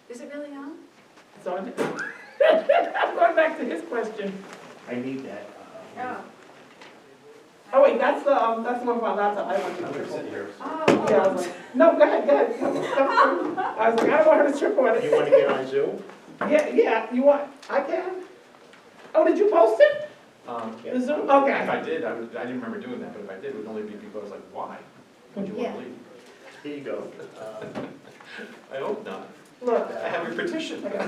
Is it really on? It's on. I'm going back to his question. I need that. Oh. Oh, wait, that's the one for my laptop. I want you I'm to gonna trip sit on. here. Oh. Yeah, I was like, no, go ahead, go ahead. Come through. I was like, I don't want her to trip on it. You wanna get on Zoom? Yeah, you want, I can? Oh, did you post it? The Zoom? If Okay. I did, I didn't remember doing that, but if I did, it would only be because like, why? Would you want Yeah. to leave? Here you go. I hope not. Look. I have your petition. I got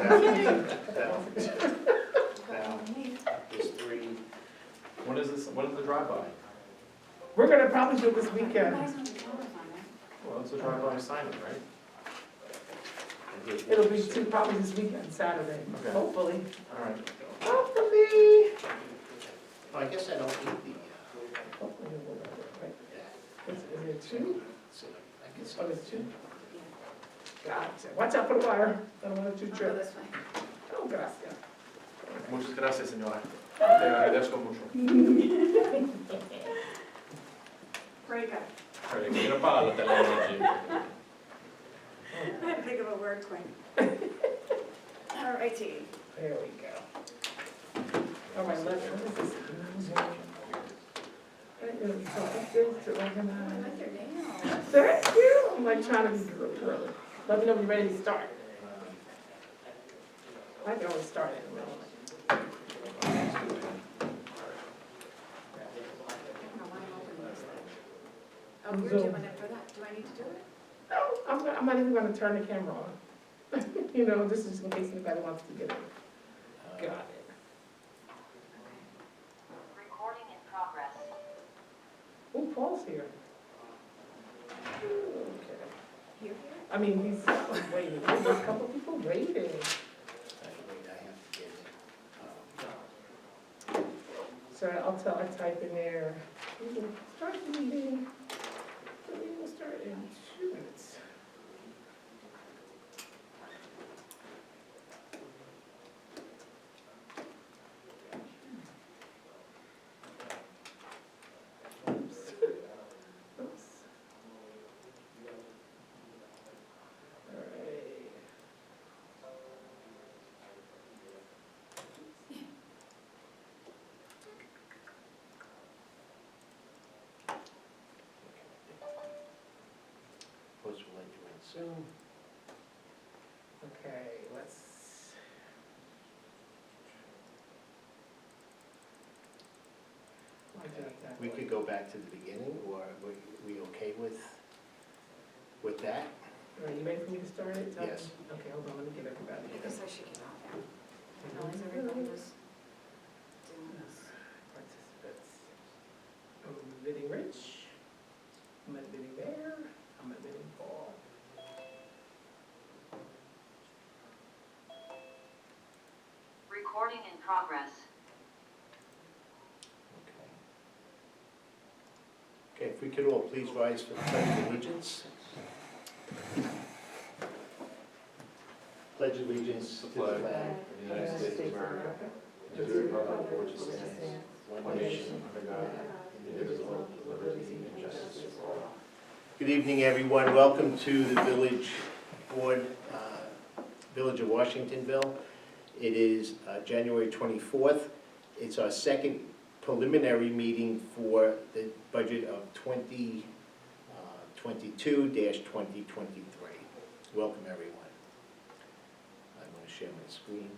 Now, there's three. When is this, when is the drive-by? We're gonna probably do it this weekend. Guys on the cameras on there. Well, it's a drive-by assignment, right? and here's one. It'll be probably this weekend, Saturday, Okay. hopefully. All right. Hopefully. Oh, I guess I don't need Hopefully it will work, right? the, Is it two? so I guess. Oh, it's two? Gotcha. Watch out for the wire. I don't want it to I'll go trip. this way. Oh, gracias. Muchas gracias, señora. Te agradezco mucho. Break up. Mira para la tecnología. I had to think of a word quick. All righty. There we go. All right, what is this? So upstairs to I organize. like your nails. Thank you. I'm like trying to be girly. Let me know when you're ready to start. I can always start it. I don't know why I'm opening this thing. Oh, you're Zoom. doing it for that. Do I need to do it? No, I'm not even gonna turn the camera on. You know, this is in case anybody wants to get it. Got it. Recording in progress. Oh, Paul's here. Okay. Here? I mean, he's waiting. There's a couple people waiting. I have to get it. So I type in there, we will start the meeting. The meeting will start in 2 minutes. Oops. Oops. All right. Post will let you in soon. Okay, let's. Why did that We way? could go back to the beginning, or are we okay with that? All right, you ready for me to start it? Tell me. Yes. Okay, hold on, let me get everybody. I guess I should get off now. How is everybody just doing this? Participants. I'm admitting Rich. I'm admitting Bear. I'm admitting Paul. Recording in progress. Okay. Okay, if we could all please rise for the Pledge of Allegiance. Pledge allegiance to the flag of the United States of America, and to the republic for which it stands, one nation, under God, indivisible, with liberty and justice for all. Good evening, everyone. Welcome to the Village Board, Village of Washingtonville. It is January 24th. It's our second preliminary meeting for the budget of 2022-2023. Welcome, everyone. I'm going to share my screen.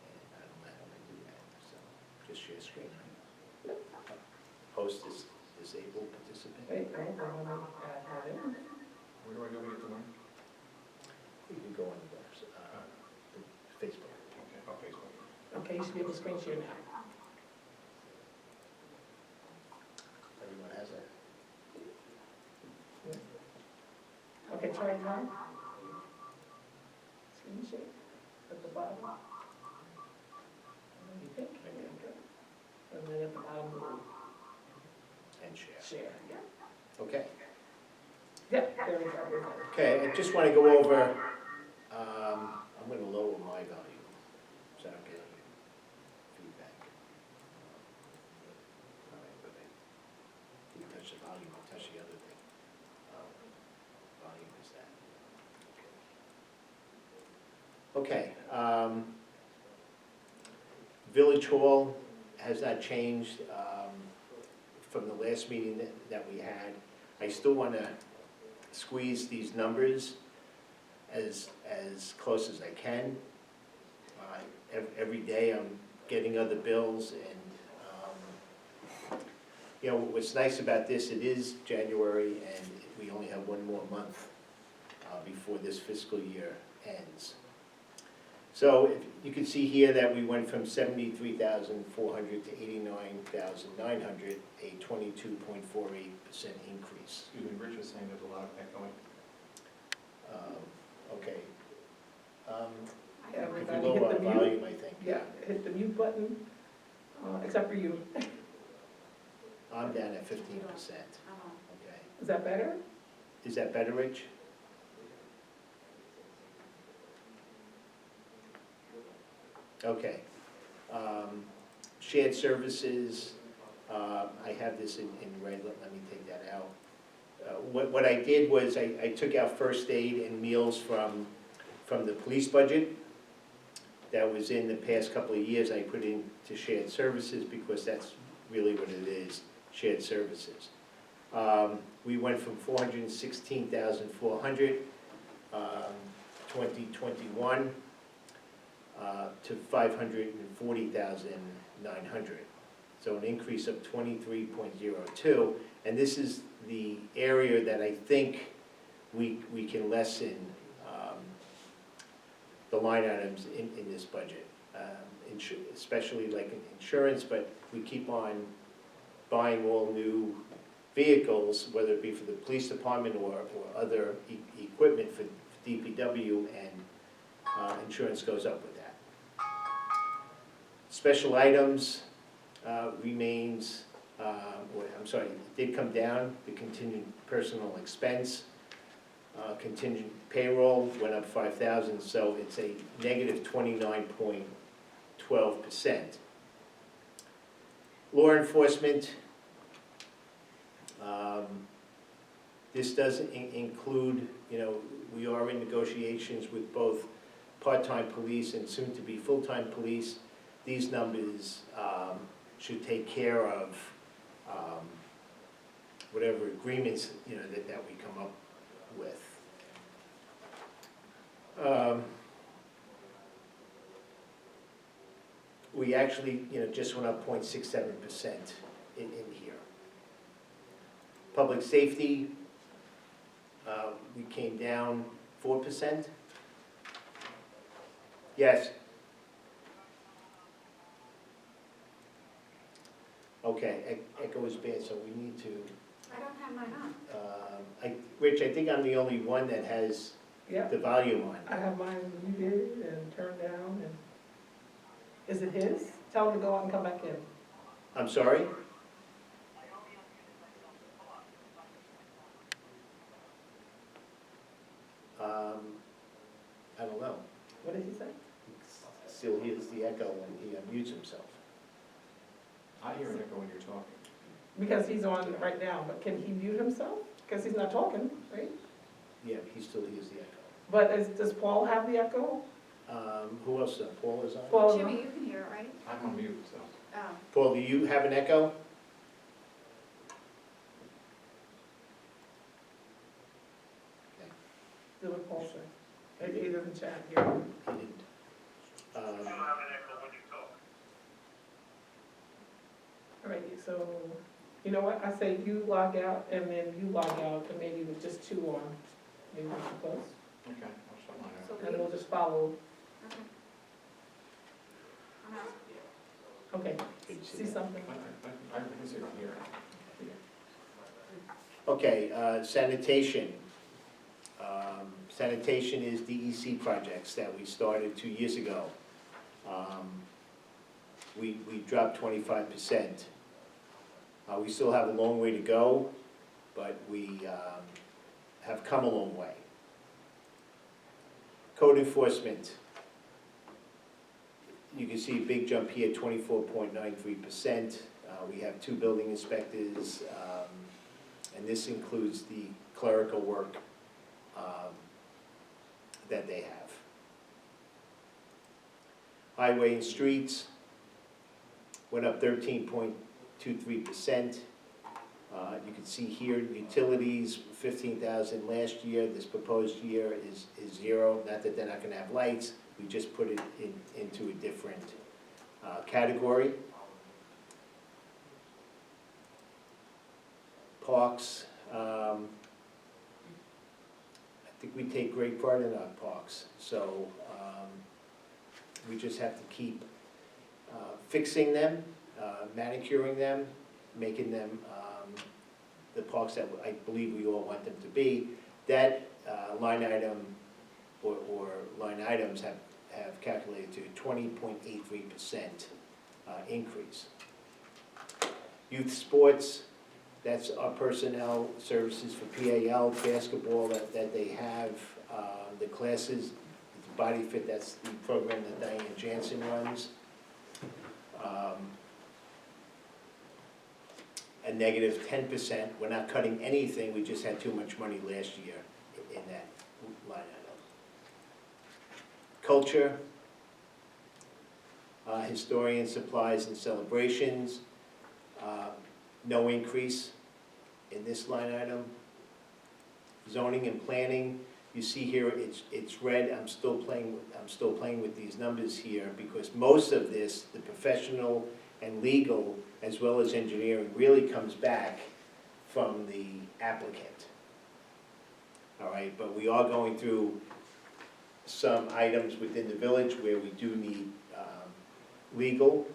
And I don't know how to do that, so just share screen. Host is disabled participant. Wait, hold on, let me add that in. Where do I go to get the one? You can go on the Facebook. Okay, on Facebook. Okay, you should be able to screen share now. Everyone has it. Okay, try it now. Screen share at the bottom. And then you pick, and then at the bottom, we'll And share. share, yeah. Okay. Yeah, there we go, we're good. Okay, I just want to go over, I'm going to lower my volume, so I don't get any feedback. All right, but you touch the volume, I'll touch the other thing. Okay, Village Hall has not changed, from the last meeting that we had. I still wanna squeeze these numbers as close as I can. Every day I'm getting other bills, and, you know, what's nice about this, it is January, and we only have one more month before this fiscal year ends. So if you can see here that we went from 73,400 to 89,900, a 22.48% increase. Excuse me, Rich was saying there's a lot of echoing. Okay. Yeah, If we everybody lower hit our the mute. volume, I think. Yeah, hit the mute button, except for you. I'm down at 15%. Oh. Okay. Is that better? Is that better, Rich? Okay. Shared services, I have this in red, let me take that out. What I did was I took out first aid and meals from the police budget that was in the past couple of years. I put into shared services because that's really what it is, shared services. We went from 416,400, 2021, to 540,900. So an increase of 23.02, and this is the area that I think we can lessen the line items in this budget, especially like in insurance, but we keep on buying all new vehicles, whether it be for the police department or other equipment for DPW, and insurance goes up with that. Special items remains, it did come down, the contingent personal expense. Contingent payroll went up 5,000, so it's a negative 29.12%. Law enforcement, this doesn't include, you know, we are in negotiations with both part-time police and soon-to-be full-time police. These numbers should take care of whatever agreements, you know, that we come up with. We actually, you know, just went up 0.67% in here. Public safety, we came down 4%. Yes. Okay, echo is bad, so we need to, I don't have mine on. Rich, I think I'm the only one that has Yeah, the volume on. I have mine muted and turned down, and, is it his? Tell him to go out and come back in. I'm sorry? I don't know. What did he say? Still hears the echo when he unmutes himself. I hear an echo when you're talking. Because he's on right now, but can he mute himself? Because he's not talking, right? Yeah, he still hears the echo. But does Paul have the echo? Who else? Paul is on? Paul, Jimmy, you can hear it, right? I'm on mute, so. Oh. Paul, do you have an echo? do what Paul said. Maybe he doesn't chat here. He didn't. All right, so, you know what, I say you log out, and then you log out, and maybe with just two on, maybe we're too close, Okay, I'll shut mine So out. and we'll just follow, Okay. I'm out. okay, Did you see that? something? I can see it on here. Okay, sanitation. Sanitation is DEC projects that we started 2 years ago. We dropped 25%. We still have a long way to go, but we have come a long way. Code enforcement. You can see a big jump here, 24.93%. We have 2 building inspectors, and this includes the clerical work that they have. Highway and streets went up 13.23%. You can see here, utilities, 15,000 last year. This proposed year is zero. Not that they're not gonna have lights, we just put it into a different category. Parks, I think we take great pride in our parks, so we just have to keep fixing them, manicuring them, making them the parks that I believe we all want them to be. That line item or line items have calculated to 20.83% increase. Youth sports, that's our personnel services for PAL, basketball that they have, the classes, the Body Fit, that's the program that Diane Jansen runs. A negative 10%, we're not cutting anything, we just had too much money last year in that line item. Culture, historian supplies and celebrations, no increase in this line item. Zoning and planning, you see here it's red. I'm still playing with these numbers here because most of this, the professional and legal as well as engineering, really comes back from the applicant. All right, but we are going through some items within the village where we do need legal,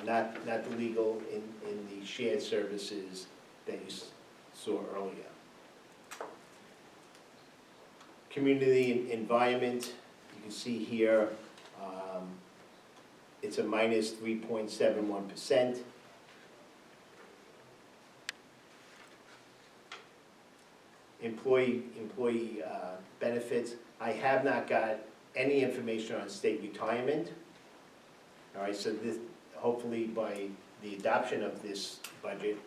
not the legal in the shared services that you saw earlier. Community environment, you can see here, it's a minus 3.71%. Employee benefits, I have not got any information on state retirement. All right, so this, hopefully by the adoption of this budget,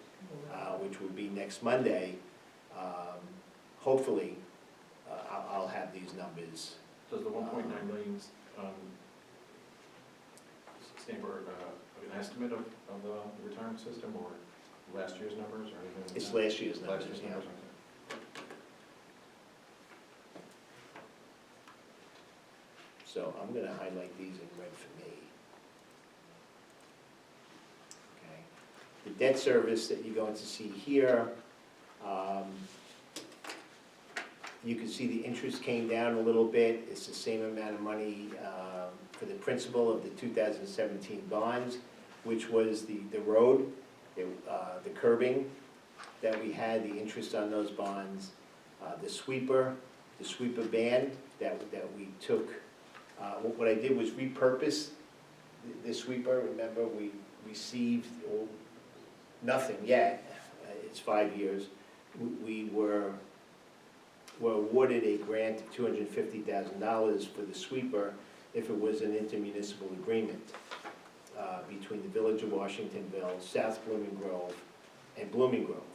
which will be next Monday, hopefully I'll have these numbers. Does the 1.9 million stand for an estimate of the retirement system, or last year's numbers, or anything like It's that? last year's numbers, Last year's yeah. numbers, okay. So I'm gonna highlight these in red for me. Okay. The debt service that you're going to see here, you can see the interest came down a little bit. It's the same amount of money for the principal of the 2017 bonds, which was the road, the curbing that we had, the interest on those bonds, the sweeper ban that we took. What I did was repurpose the sweeper. Remember, we received nothing yet. It's 5 years. We were awarded a grant of $250,000 for the sweeper if it was an intermunicipal agreement between the Village of Washingtonville, South Blooming Grove, and Blooming Grove.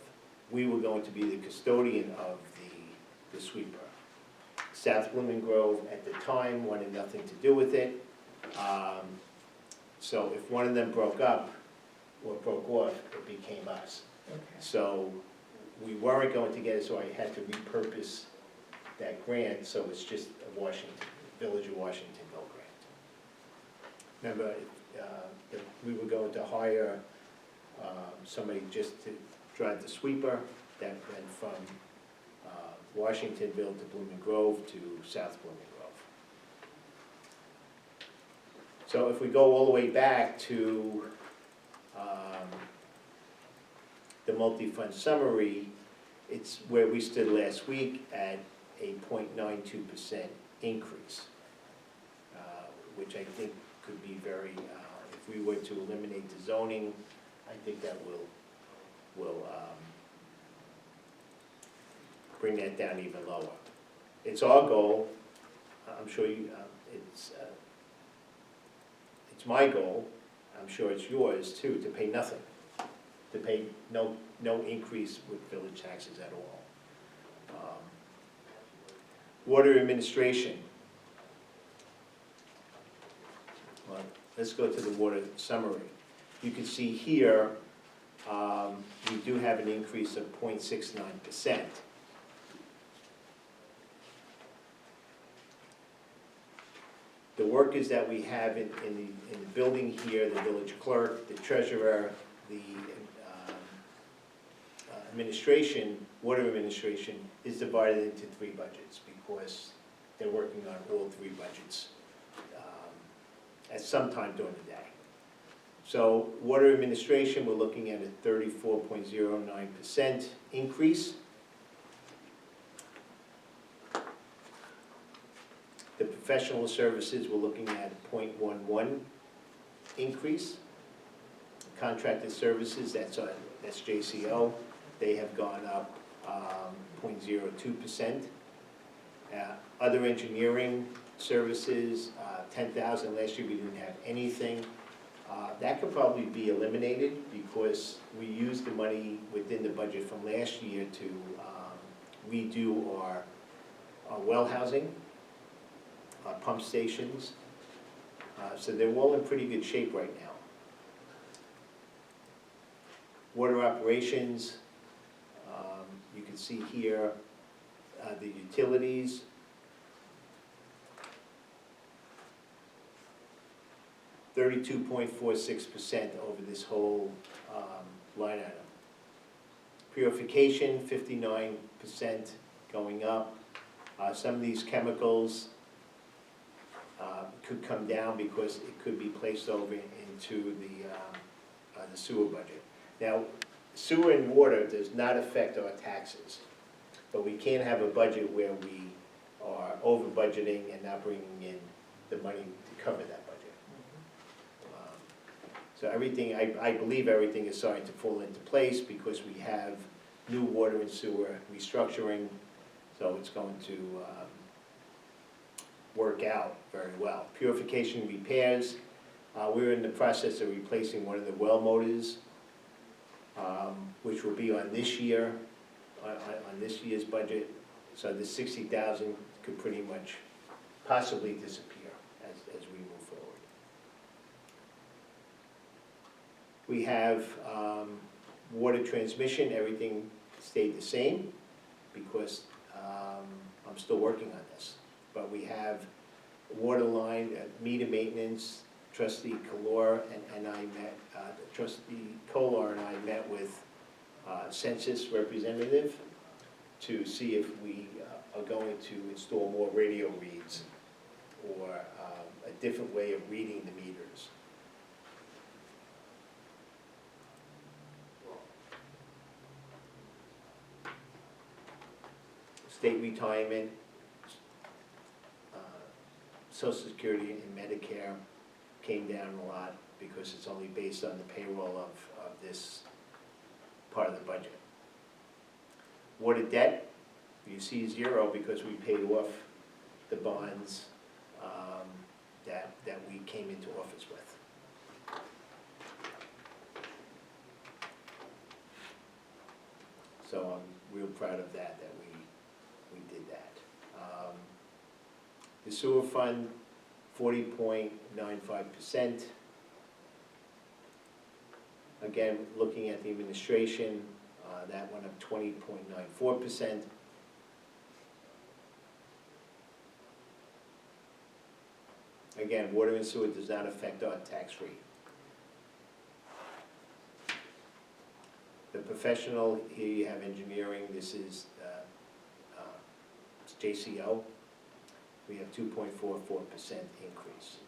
We were going to be the custodian of the sweeper. South Blooming Grove at the time wanted nothing to do with it. So if one of them broke up or broke off, it became us. Okay. So we weren't going to get it, so I had to repurpose that grant, so it's just a Village of Washingtonville grant. Remember, that we were going to hire somebody just to drive the sweeper that went from Washingtonville to Blooming Grove to South Blooming Grove. So if we go all the way back to the multi-fund summary, it's where we stood last week at a 0.92% increase, which I think could be very, if we were to eliminate the zoning, I think that will bring that down even lower. It's our goal, I'm sure you, it's my goal, I'm sure it's yours too, to pay nothing, to pay no increase with village taxes at all. Water administration. Well, let's go to the water summary. You can see here, we do have an increase of 0.69%. The workers that we have in the building here, the village clerk, the treasurer, the administration, water administration, is divided into 3 budgets because they're working on all 3 budgets at some time during the day. So water administration, we're looking at a 34.09% increase. The professional services, we're looking at 0.11 increase. Contracted services, that's JCO, they have gone up 0.02%. Other engineering services, 10,000, last year we didn't have anything. That could probably be eliminated because we used the money within the budget from last year to redo our well housing, our pump stations. So they're all in pretty good shape right now. Water operations, you can see here the utilities. $32.46% over this whole line item. Purification, 59% going up. Some of these chemicals could come down because it could be placed over into the sewer budget. Now, sewer and water does not affect our taxes, but we can't have a budget where we are over budgeting and not bringing in the money to cover that budget. So everything, I believe everything is starting to fall into place because we have new water and sewer restructuring, so it's going to work out very well. Purification repairs, we're in the process of replacing one of the well motors, which will be on this year, on this year's budget. So the 60,000 could pretty much possibly disappear as we move forward. We have water transmission, everything stayed the same because I'm still working on this. But we have water line, meter maintenance, Trustee Kolar and I met, Trustee Kolar and I met with census representative to see if we are going to install more radio reads or a different way of reading the meters. State retirement, Social Security and Medicare came down a lot because it's only based on the payroll of this part of the budget. Water debt, you see 0 because we paid off the bonds that we came into office with. So I'm real proud of that we did that. The sewer fund, 40.95%. Again, looking at the administration, that went up 20.94%. Again, water and sewer does not affect our tax rate. The professional, here you have engineering, this is JCO. We have 2.44% increase.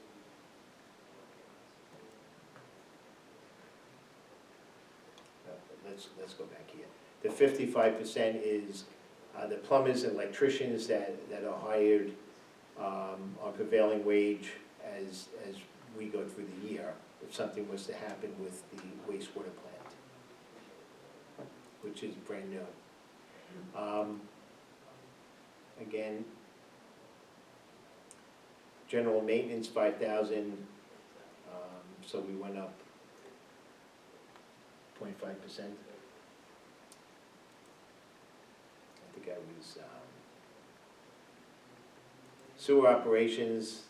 Let's go back here. The 55% is the plumbers and electricians that are hired on prevailing wage as we go through the year, if something was to happen with the wastewater plant, which is brand new. Again, general maintenance, 5,000, so we went up 0.5%. I think I was, sewer operations,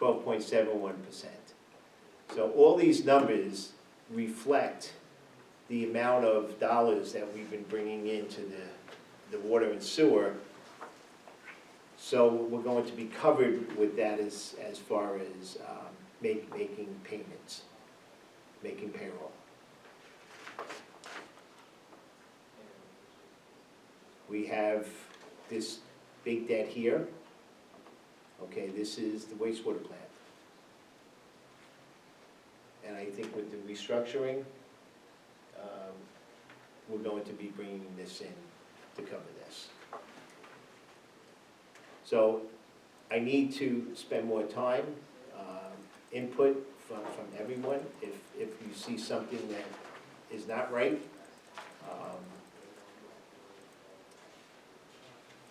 12.71%. So all these numbers reflect the amount of dollars that we've been bringing into the water and sewer. So we're going to be covered with that as far as making payments, making payroll. We have this big debt here. Okay, this is the wastewater plant. And I think with the restructuring, we're going to be bringing this in to cover this. So I need to spend more time, input from everyone. If you see something that is not right,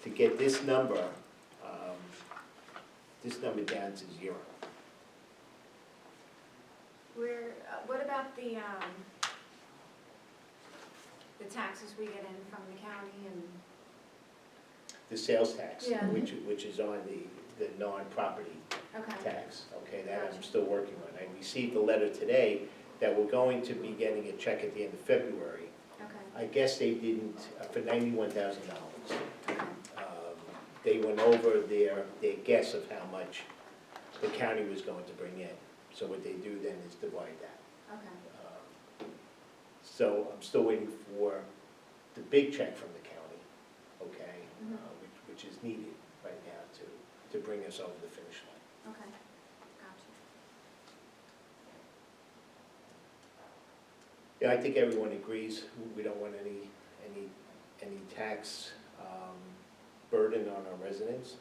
to get this number down to 0. What about the taxes we get in from the county and? The sales tax, Yeah. which is on the non-property Okay, tax, okay, that I'm still working on. I received a letter today that we're going to be getting a check at the end of February. okay, I guess they didn't, for $91,000. okay, They went over their guess of how much the county was going to bring in. So what they do then is divide that. okay. So I'm still waiting for the big check from the county, okay? Mhm. Which is needed right now to bring us over the finish line. Okay, gotcha. Yeah, I think everyone agrees, we don't want any tax burden on our residents.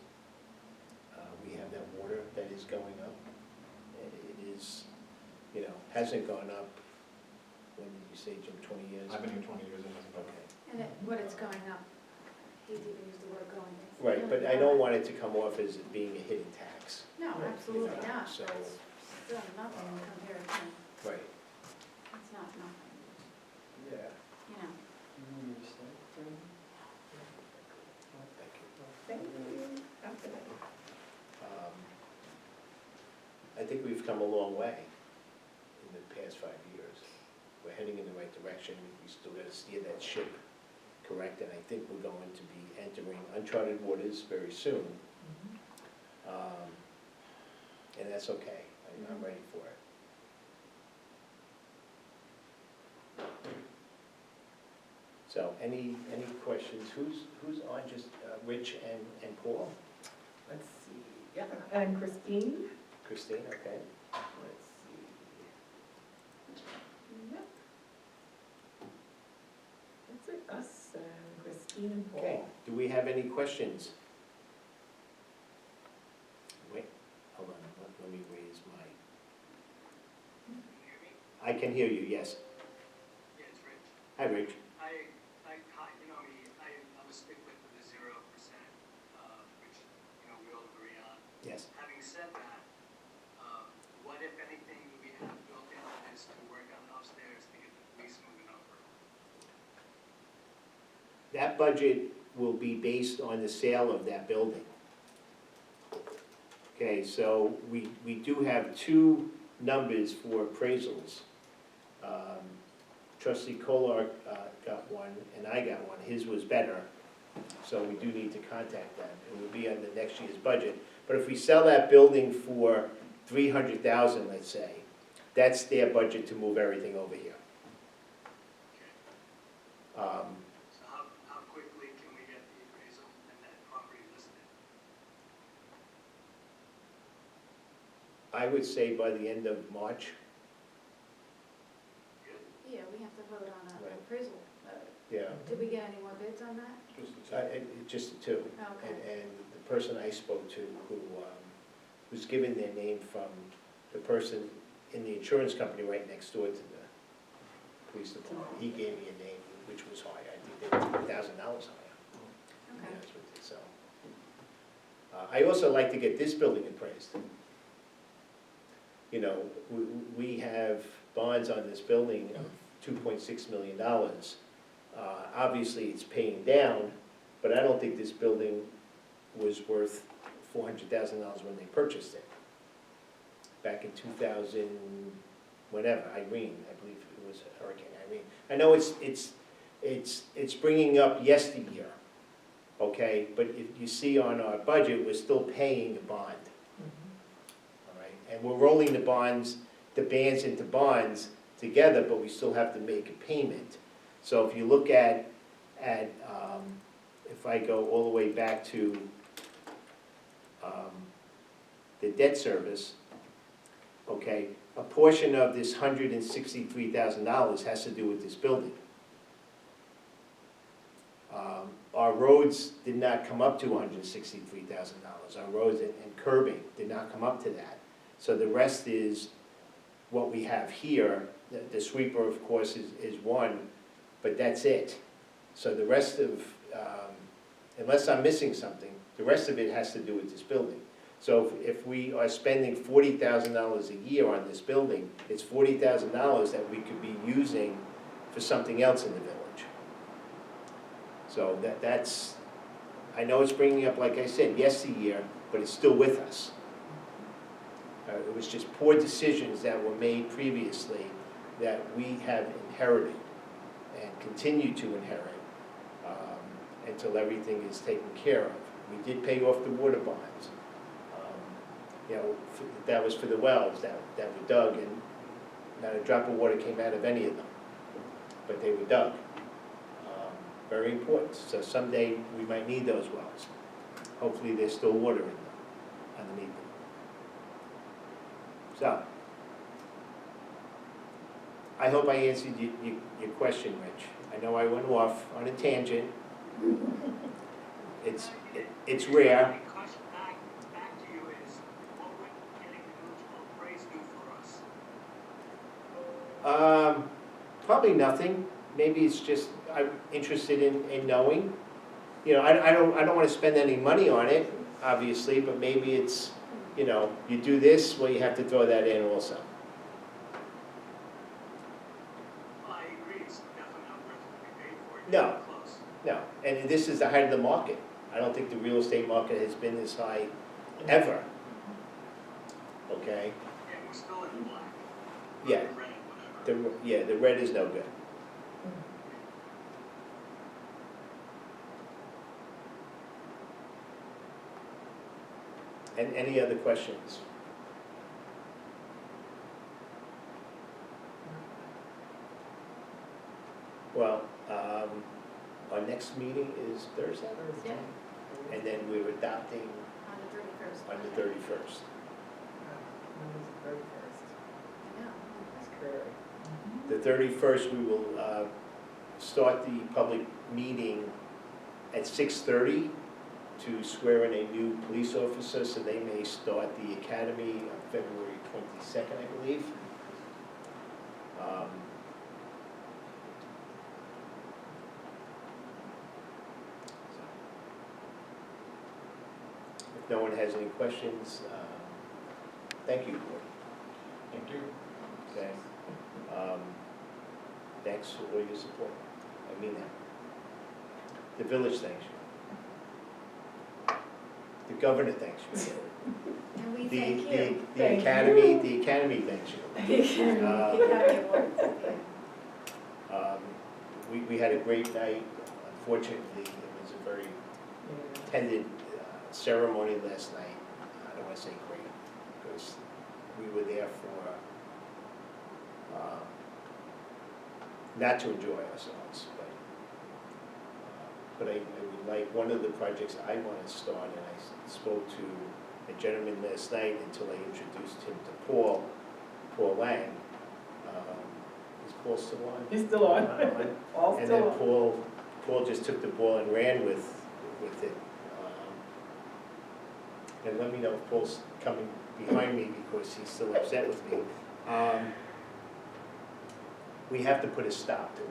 We have that water that is going up. It is, hasn't gone up, when did you say, Jim, 20 years? I've been here 20 years and nothing. Okay. And what it's going up, he didn't use the word going. It's Right, but I really don't not. want it to come off as it being a hidden tax. No, absolutely not, So- but it's still nothing compared to, Right. it's not nothing, Yeah. you know. Thank you. Thank you. After that. I think we've come a long way in the past 5 years. We're heading in the right direction. We still got to steer that ship correct, and I think we're going to be entering uncharted waters very soon. And that's okay. I'm ready for it. So, any questions? Who's on? Just Rich and Paul? Let's see, yeah, and Christine, Christine, okay. let's see. Yep. That's it, us and Christine and Okay, Paul. do we have any questions? Wait, hold on, let me raise my, I can hear you, yes. Yeah, it's Rich. Hi, Rich. You know me, I'm a stickler for the 0%, which, we all agree on. Yes. Having said that, what if anything do we have built into this to work on upstairs to get the police moving over? That budget will be based on the sale of that building. Okay, so we do have 2 numbers for appraisals. Trustee Kolar got one, and I got one. His was better, so we do need to contact them. It will be on the next year's budget. But if we sell that building for $300,000, let's say, that's their budget to move everything over here. So how quickly can we get the appraisal and that property listed? I would say by the end of March. Good? Yeah, we have to vote on an Right. appraisal. Yeah. Did we get any more bids on that? Just the 2. Okay. And the person I spoke to, who was given their name from the person in the insurance company right next door to the police department, he gave me a name which was high. I think they were $1,000 higher. To be Okay. honest with you, so. I also like to get this building appraised. We have bonds on this building of $2.6 million. Obviously, it's paying down, but I don't think this building was worth $400,000 when they purchased it. back in 2000, whenever, Irene, I believe it was Hurricane Irene. I know it's bringing up yesteryear, okay? But if you see on our budget, we're still paying a bond, all right? And we're rolling the bands into bonds together, but we still have to make a payment. So if you look at if I go all the way back to the debt service, okay, a portion of this $163,000 has to do with this building. Our roads did not come up to $163,000. Our roads and curbing did not come up to that. So the rest is what we have here. The sweeper, of course, is one, but that's it. So the rest of, unless I'm missing something, the rest of it has to do with this building. So if we are spending $40,000 a year on this building, it's $40,000 that we could be using for something else in the village. So that's, I know it's bringing up, like I said, yesteryear, but it's still with us. It was just poor decisions that were made previously that we have inherited and continue to inherit until everything is taken care of. We did pay off the water bonds. You know, that was for the wells that were dug, and not a drop of water came out of any of them, but they were dug. Very important. So someday we might need those wells. Hopefully there's still water in them, underneath them. So, I hope I answered your question, Rich. I know I went off on a tangent. It's rare. My question back to you is, what would getting the village hall appraised do for us? Probably nothing. Maybe it's just, I'm interested in knowing. You know, I don't want to spend any money on it, obviously, but maybe it's, you know, you do this, well, you have to throw that in also. Well, I agree, it's definitely not worth what we paid for it. No. Close. No, and this is the height of the market. I don't think the real estate market has been this high ever. Okay? Yeah, we're still in the black. Yeah. Or red, whatever. The red is no good. And any other questions? Well, our next meeting is Thursday? Yeah. And then we're adopting On the 31st. on the 31st. I know. That's correct. The 31st, we will start the public meeting at 6:30 to swear in a new police officer, so they may start the academy on February 22nd, I believe. If no one has any questions, thank you, Board. Thank you. Okay. Thanks for all your support. I mean that. The village thanks you. The governor thanks you. And we The, thank you. the Thank academy, you. the academy thanks you. The Academy Awards, yeah. We had a great night. Unfortunately, it was a very Yeah. attended ceremony last night. I don't want to say great, because we were there for, not to enjoy ourselves, but I would like, one of the projects I want to start, and I spoke to a gentleman last night until I introduced him to Paul Lang. Is Paul still on? He's still on. All And still then on. Paul just took the ball and ran with it. And let me know if Paul's coming behind me because he's still upset with me. We have to put a stop to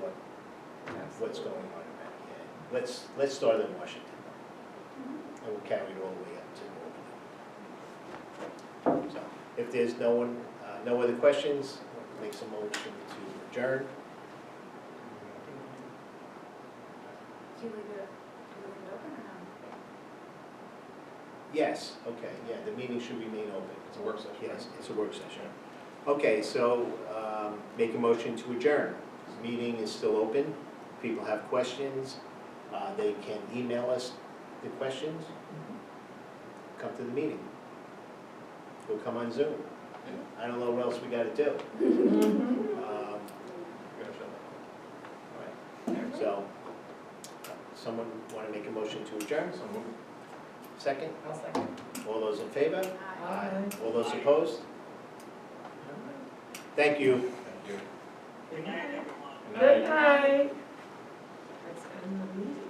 what's going on around here. Let's start in Washington, and we'll carry it all the way up to Albany. So, if there's no other questions, make some motion to adjourn. Do you leave it open or Yes, okay, yeah, the meeting should remain open. It's a work session. Yes, it's a work session. Okay, so make a motion to adjourn. Meeting is still open. People have questions, they can email us the questions. Come to the meeting. We'll come on Zoom. I don't know what else we gotta do. Mhm. Gonna shut All right, so, someone wanna make a motion to adjourn? that. So move. Second? I'll second. All those in favor? Aye. All those opposed? Thank you. Thank you. Good night, everyone. Good Good night. night. Let's end the meeting.